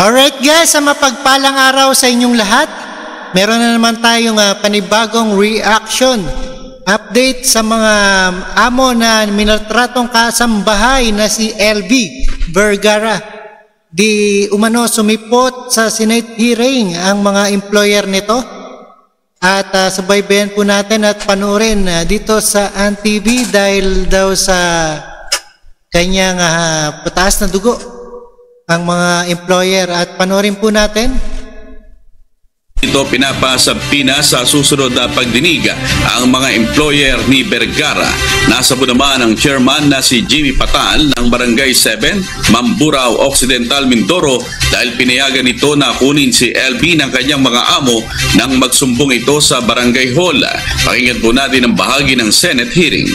Alright guys, mapagpalang araw sa inyong lahat. Meron na naman tayong panibagong reaction update sa mga amo na minaltratong kasambahay na si LB Vergara. Di umano sumipot sa Senate hearing ang mga employer nito. At subaybayan po natin at panoorin dito sa ANTV dahil daw sa kanyang pataas na dugo ang mga employer, at panoorin po natin. Ito pinapasabina sa susunod na pagdinig ang mga employer ni Vergara. Nasa po naman ang chairman na si Jimmy Patal ng Barangay 7, Mamburao Occidental, Mindoro, dahil pinayagan ito na kunin si LB ng kanyang mga amo nang magsumbong ito sa Barangay Hall. Pakinggan po natin ang bahagi ng Senate hearing.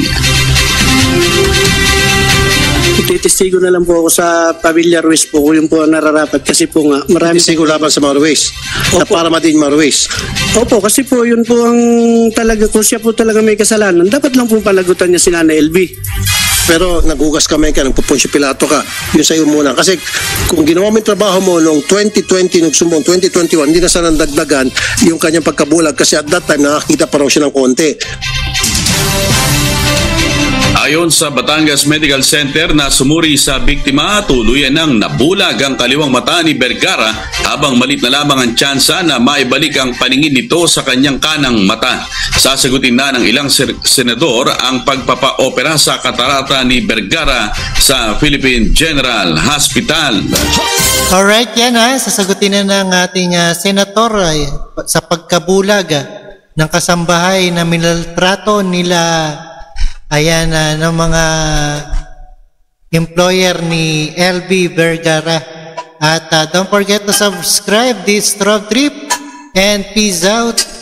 Titistigo na lang po ako sa Pamilya Ruiz po, yun po ang nararapat kasi po nga marami. Titistigo laban sa mga Ruiz na para madin mga Ruiz. Opo, kasi po yun po ang talaga, kung siya po talaga may kasalanan, dapat lang po palagutan niya si Nanay LB. Pero naghugas kamay ka, nagpupunsyo pilato ka, yun sa'yo muna. Kasi kung ginawa mo yung trabaho mo noong 2020, nung sumbong 2021, hindi na sana dagdagan yung kanyang pagkabulag kasi at that time nakakita pa raw siya ng konti. Ayon sa Batangas Medical Center na sumuri sa biktima, tuluyan nang nabulag ang kaliwang mata ni Vergara habang malit na lamang ang tsansa na maibalik ang paningin nito sa kanyang kanang mata. Sasagutin na ng ilang senador ang pagpapaopera sa katarata ni Vergara sa Philippine General Hospital. Alright, yan sasagutin na ng ating senator sa pagkabulag ng kasambahay na minaltrato nila ng mga employer ni LB Vergara. At don't forget to subscribe this Road Trip and peace out.